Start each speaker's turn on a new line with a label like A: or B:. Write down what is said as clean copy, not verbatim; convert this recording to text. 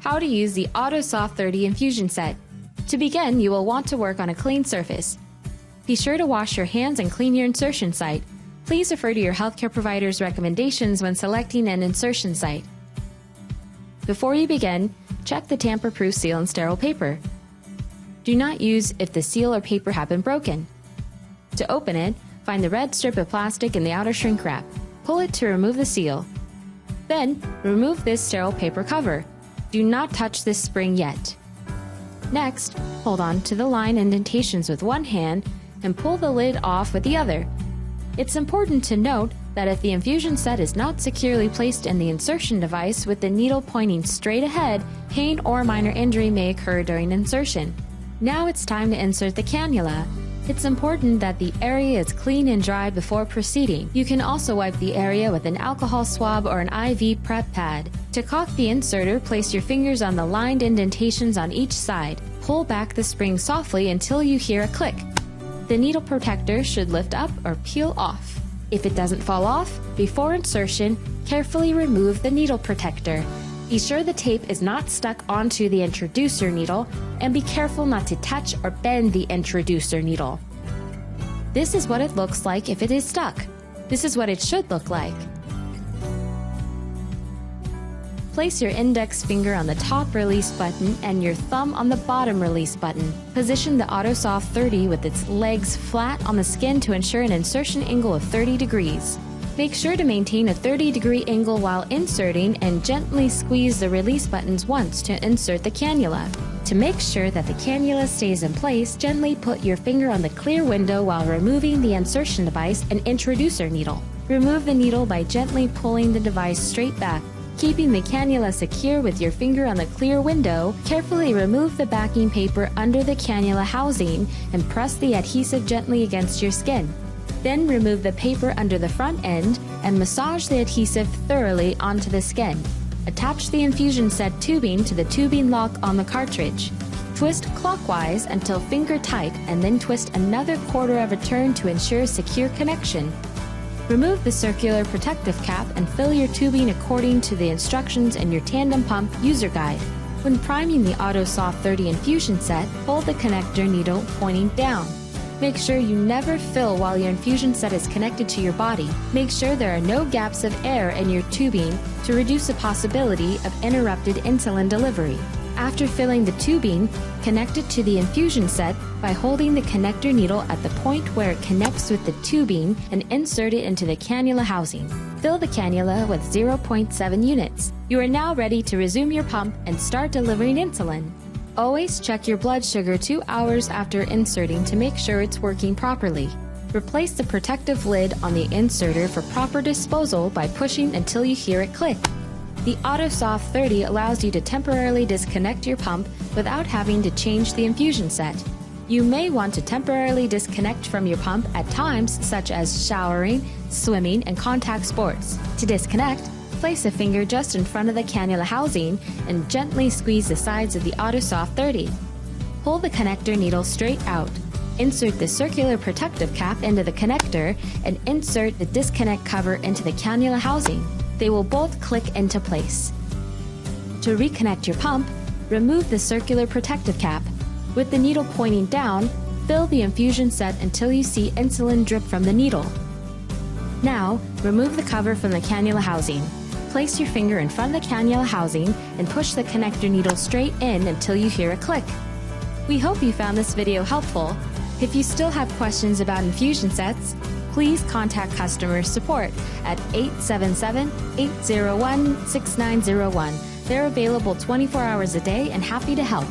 A: How to use the Autosoft 30 infusion set. To begin, you will want to work on a clean surface. Be sure to wash your hands and clean your insertion site. Please refer to your healthcare provider's recommendations when selecting an insertion site. Before you begin, check the tamper-proof seal and sterile paper. Do not use if the seal or paper have been broken. To open it, find the red strip of plastic in the outer shrink wrap. Pull it to remove the seal. Then, remove this sterile paper cover. Do not touch this spring yet. Next, hold on to the line indentations with one hand and pull the lid off with the other. It's important to note that if the infusion set is not securely placed in the insertion device with the needle pointing straight ahead, pain or minor injury may occur during insertion. Now it's time to insert the cannula. It's important that the area is clean and dry before proceeding. You can also wipe the area with an alcohol swab or an IV prep pad. To caulk the inserter, place your fingers on the lined indentations on each side. Pull back the spring softly until you hear a click. The needle protector should lift up or peel off. If it doesn't fall off, before insertion, carefully remove the needle protector. Be sure the tape is not stuck onto the introducer needle, and be careful not to touch or bend the introducer needle. This is what it looks like if it is stuck. This is what it should look like. Place your index finger on the top release button and your thumb on the bottom release button. Position the Autosoft 30 with its legs flat on the skin to ensure an insertion angle of 30 degrees. Make sure to maintain a 30-degree angle while inserting and gently squeeze the release buttons once to insert the cannula. To make sure that the cannula stays in place, gently put your finger on the clear window while removing the insertion device and introducer needle. Remove the needle by gently pulling the device straight back. Keeping the cannula secure with your finger on the clear window, carefully remove the backing paper under the cannula housing and press the adhesive gently against your skin. Then remove the paper under the front end and massage the adhesive thoroughly onto the skin. Attach the infusion set tubing to the tubing lock on the cartridge. Twist clockwise until finger tight and then twist another quarter of a turn to ensure secure connection. Remove the circular protective cap and fill your tubing according to the instructions in your Tandem pump user guide. When priming the Autosoft 30 infusion set, hold the connector needle pointing down. Make sure you never fill while your infusion set is connected to your body. Make sure there are no gaps of air in your tubing to reduce the possibility of interrupted insulin delivery. After filling the tubing, connect it to the infusion set by holding the connector needle at the point where it connects with the tubing and insert it into the cannula housing. Fill the cannula with 0.7 units. You are now ready to resume your pump and start delivering insulin. Always check your blood sugar 2 hours after inserting to make sure it's working properly. Replace the protective lid on the inserter for proper disposal by pushing until you hear it click. The Autosoft 30 allows you to temporarily disconnect your pump without having to change the infusion set. You may want to temporarily disconnect from your pump at times such as showering, swimming, and contact sports. To disconnect, place a finger just in front of the cannula housing and gently squeeze the sides of the Autosoft 30. Pull the connector needle straight out. Insert the circular protective cap into the connector and insert the disconnect cover into the cannula housing. They will both click into place. To reconnect your pump, remove the circular protective cap. With the needle pointing down, fill the infusion set until you see insulin drip from the needle. Now, remove the cover from the cannula housing. Place your finger in front of the cannula housing and push the connector needle straight in until you hear a click. We hope you found this video helpful. If you still have questions about infusion sets, please contact customer support at 877-801-6901. They're available 24 hours a day and happy to help.